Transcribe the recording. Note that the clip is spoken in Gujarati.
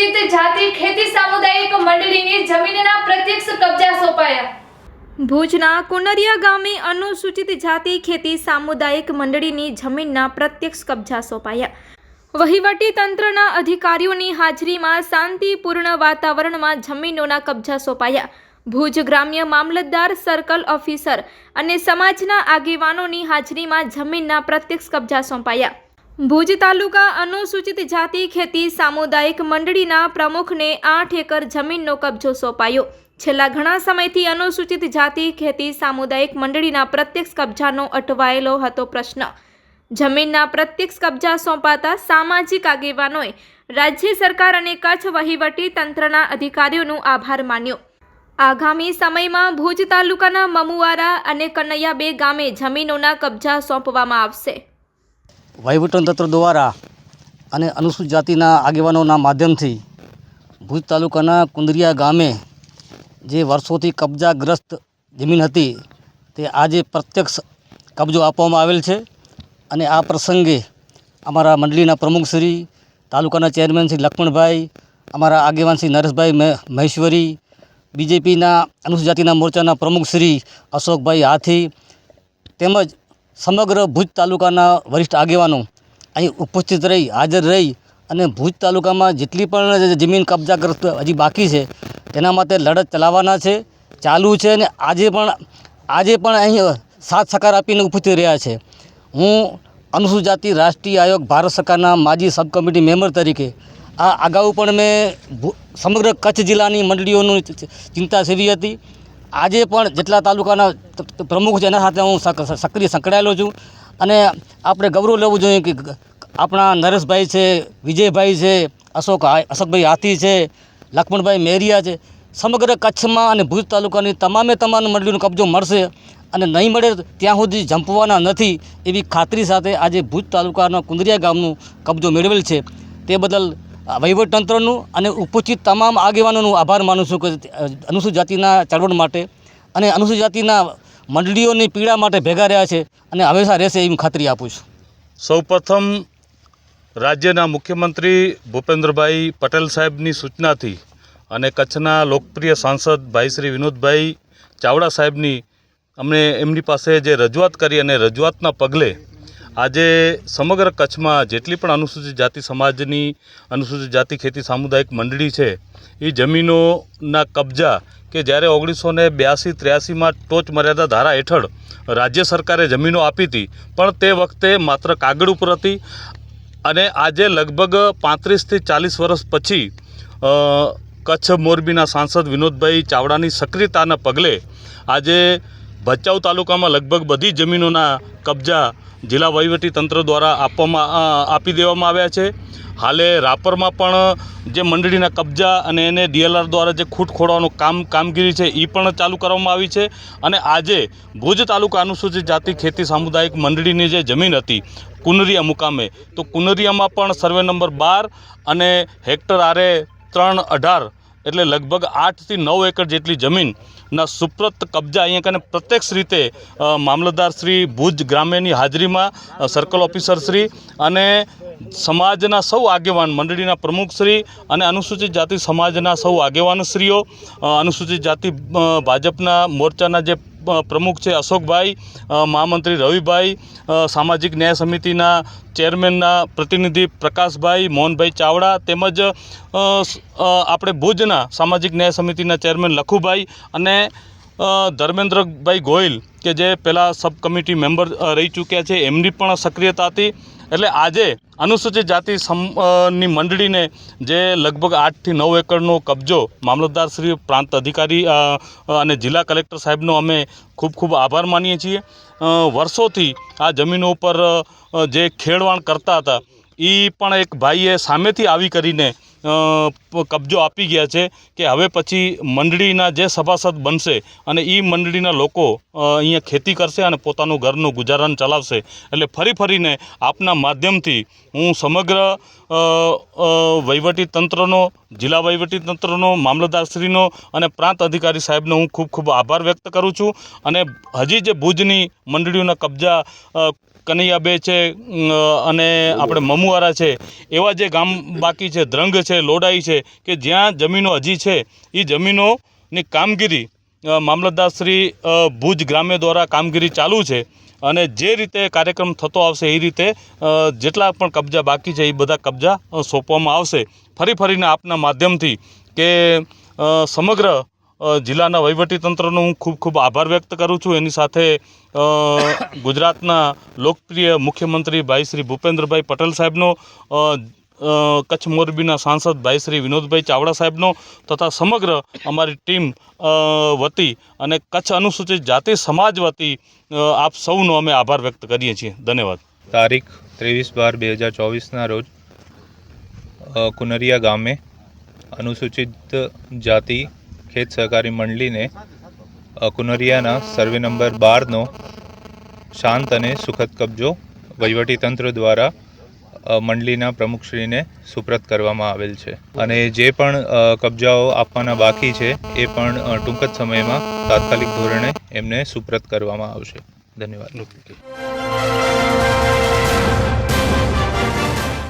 અનુસૂચિત જાતિ ખેતી સામુદાયિક મંડળીની જમીનના પ્રત્યક્ષ કબજા સોંપાયા। ભુજના કુનરિયા ગામે અનુસૂચિત જાતિ ખેતી સામુદાયિક મંડળીની જમીનના પ્રત્યક્ષ કબજા સોંપાયા। વહીવટી તંત્રના અધિકારીઓની હાજરીમાં શાંતિપૂર્ણ વાતાવરણમાં જમીનોના કબજા સોંપાયા। ભુજ ગ્રામ્ય મામલતદાર, સર્કલ ઓફિસર અને સમાજના આગેવાનોની હાજરીમાં જમીનના પ્રત્યક્ષ કબજા સોંપાયા। ભુજ તાલુકા અનુસૂચિત જાતિ ખેતી સામુદાયિક મંડળીના પ્રમુખને 8 એકર જમીનનો કબજો સોંપાયો। છેલ્લા ઘણા સમયથી અનુસૂચિત જાતિ ખેતી સામુદાયિક મંડળીના પ્રત્યક્ષ કબજાનો અટવાયેલો હતો પ્રશ્ન। જમીનના પ્રત્યક્ષ કબજા સોંપાતા સામાજિક આગેવાનોએ રાજ્ય સરકાર અને કચ્છ વહીવટી તંત્રના અધિકારીઓનો આભાર માન્યો। આગામી સમયમાં ભુજ તાલુકાના મમુવારા અને કનૈયા 2 ગામે જમીનોના કબજા સોંપવામાં આવશે। વહીવટીતંત્ર દ્વારા અને અનુસૂચિત જાતિના આગેવાનોના માધ્યમથી ભુજ તાલુકાના કુંદરિયા ગામે જે વર્ષોથી કબજાગ્રસ્ત જમીન હતી તે આજે પ્રત્યક્ષ કબજો આપવામાં આવેલ છે અને આ પ્રસંગે અમારા મંડળીના પ્રમુખ શ્રી, તાલુકાના ચેરમેન શ્રી લક્ષ્મણભાઈ, અમારા આગેવાન શ્રી નરેશભાઈ મહેશ્વરી, બીજેપીના અનુસૂચિત જાતિના મોરચાના પ્રમુખ શ્રી અશોકભાઈ હાથી તેમજ સમગ્ર ભુજ તાલુકાના વરિષ્ઠ આગેવાનો અહીં ઉપસ્થિત રહી, હાજર રહી અને ભુજ તાલુકામાં જેટલી પણ જમીન કબજાગ્રસ્ત હજી બાકી છે તેના માટે લડત ચલાવવાના છે, ચાલુ છે અને આજે પણ અહીં સાથ સહકાર આપીને ઉપસ્થિત રહ્યા છે। હું અનુસૂચિત જાતિ રાષ્ટ્રીય આયોગ ભારત સરકારના માજી સબ કમિટી મેમ્બર તરીકે આ અગાઉ પણ મેં સમગ્ર કચ્છ જિલ્લાની મંડળીઓની ચિંતા સેવી હતી। આજે પણ જેટલા તાલુકાના પ્રમુખ છે એના સાથે હું સક્રિય સંકળાયેલો છું અને આપણે ગૌરવ લેવું જોઈએ કે આપણા નરેશભાઈ છે, વિજયભાઈ છે, અશોકભાઈ હાથી છે, લક્ષ્મણભાઈ મેરિયા છે, સમગ્ર કચ્છમાં અને ભુજ તાલુકાની તમામ મંડળીનો કબજો મળશે અને નહીં મળે ત્યાં સુધી જંપવાના નથી એવી ખાતરી સાથે આજે ભુજ તાલુકાના કુંદરિયા ગામનું કબજો મેળવેલ છે। તે બદલ વહીવટીતંત્રનું અને ઉપસ્થિત તમામ આગેવાનોનું આભાર માનું છું કે અનુસૂચિત જાતિના ચળવળ માટે અને અનુસૂચિત જાતિના મંડળીઓની પીડા માટે ભેગા રહ્યા છે અને હંમેશા રહેશે એવી ખાતરી આપું છું। સૌપ્રથમ રાજ્યના મુખ્યમંત્રી ભૂપેન્દ્રભાઈ પટેલ સાહેબની સૂચનાથી અને કચ્છના લોકપ્રિય સાંસદ ભાઈ શ્રી વિનોદભાઈ ચાવડા સાહેબની એમની પાસે જે રજૂઆત કરી અને રજૂઆતના પગલે આજે સમગ્ર કચ્છમાં જેટલી પણ અનુસૂચિત જાતિ સમાજની અનુસૂચિત જાતિ ખેતી સામુદાયિક મંડળી છે એ જમીનોના કબજા કે જ્યારે 1982-83માં ટોચ મર્યાદા ધારા હેઠળ રાજ્ય સરકારે જમીનો આપી હતી પણ તે વખતે માત્ર કાગળ ઉપર હતી અને આજે લગભગ 35થી 40 વર્ષ પછી કચ્છ મોરબીના સાંસદ વિનોદભાઈ ચાવડાની સક્રિયતાના પગલે આજે ભચાઉ તાલુકામાં લગભગ બધી જમીનોના કબજા જિલ્લા વહીવટી તંત્ર દ્વારા આપી દેવામાં આવ્યા છે। હાલે રાપરમાં પણ જે મંડળીના કબજા અને એને ડીએલઆર દ્વારા જે ખૂટ ખોડવાનું કામગીરી છે એ પણ ચાલુ કરવામાં આવી છે અને આજે ભુજ તાલુકા અનુસૂચિત જાતિ ખેતી સામુદાયિક મંડળીની જે જમીન હતી કુનરિયા મુકામે તો કુનરિયામાં પણ સર્વે નંબર 12 અને હેક્ટર આરે 318 એટલે લગભગ 8 થી 9 એકર જેટલી જમીનના સુપ્રત કબજા અહીંયા કને પ્રત્યક્ષ રીતે મામલતદાર શ્રી ભુજ ગ્રામ્યની હાજરીમાં સર્કલ ઓફિસર શ્રી અને સમાજના સૌ આગેવાન મંડળીના પ્રમુખશ્રી અને અનુસૂચિત જાતિ સમાજના સૌ આગેવાનશ્રીઓ, અનુસૂચિત જાતિ ભાજપના મોરચાના જે પ્રમુખ છે અશોકભાઈ, મહામંત્રી રવિભાઈ, સામાજિક ન્યાય સમિતિના ચેરમેનના પ્રતિનિધિ પ્રકાશભાઈ, મોહનભાઈ ચાવડા તેમજ આપણે ભુજના સામાજિક ન્યાય સમિતિના ચેરમેન લખુભાઈ અને ધર્મેન્દ્રભાઈ ગોયલ કે જે પહેલાં સબ કમિટી મેમ્બર રહી ચૂક્યા છે એમની પણ સક્રિયતા હતી। એટલે આજે અનુસૂચિત જાતિ ની મંડળીને જે લગભગ 8 થી 9 એકરનો કબજો મામલતદાર શ્રી, પ્રાંત અધિકારી અને જિલ્લા કલેક્ટર સાહેબનો અમે ખૂબ આભાર માનીએ છીએ। વર્ષોથી આ જમીનો ઉપર જે ખેડવાણ કરતા હતા એ પણ એક ભાઈએ સામેથી આવી કરીને કબજો આપી ગયા છે કે હવે પછી મંડળીના જે સભાસદ બનશે અને એ મંડળીના લોકો અહીંયા ખેતી કરશે અને પોતાનું ઘરનું ગુજરાન ચલાવશે। એટલે ફરીને આપના માધ્યમથી હું સમગ્ર વહીવટી તંત્રનો, જિલ્લા વહીવટી તંત્રનો, મામલતદારશ્રીનો અને પ્રાંત અધિકારી સાહેબનો હું ખૂબ આભાર વ્યક્ત કરું છું અને હજી જે ભુજની મંડળીઓના કબજા કનૈયાબે છે અને આપણે મમુવારા છે, એવા જે ગામ બાકી છે, ધ્રંગ છે, લોડાઈ છે, કે જ્યાં જમીનો હજી છે એ જમીનોની કામગીરી મામલતદારશ્રી ભુજ ગ્રામ્ય દ્વારા કામગીરી ચાલુ છે અને જે રીતે કાર્યક્રમ થતો આવશે એ રીતે જેટલા પણ કબજા બાકી છે એ બધા કબજા સોંપવામાં આવશે. ફરીને આપના માધ્યમથી કે સમગ્ર જિલ્લાના વહીવટીતંત્રનો હું ખૂબ આભાર વ્યક્ત કરું છું. એની સાથે ગુજરાતના લોકપ્રિય મુખ્યમંત્રી ભાઈ શ્રી ભૂપેન્દ્રભાઈ પટેલ સાહેબનો, કચ્છ મોરબીના સાંસદ ભાઈ શ્રી વિનોદભાઈ ચાવડા સાહેબનો તથા સમગ્ર અમારી ટીમ વતી અને કચ્છ અનુસૂચિત જાતિ સમાજ વતી આપ સૌનો અમે આભાર વ્યક્ત કરીએ છીએ. ધન્યવાદ. તારીખ 23/12/2024ના રોજ કુનરિયા ગામે અનુસૂચિત જાતિ ખેત સહકારી મંડળીને કુનરિયાના સર્વે નંબર 12નો શાંત અને સુખદ કબજો વહીવટીતંત્ર દ્વારા મંડળીના પ્રમુખશ્રીને સુપ્રત કરવામાં આવેલ છે અને જે પણ કબજાઓ આપવાના બાકી છે એ પણ ટૂંક જ સમયમાં તાત્કાલિક ધોરણે એમને સુપ્રત કરવામાં આવશે. ધન્યવાદ.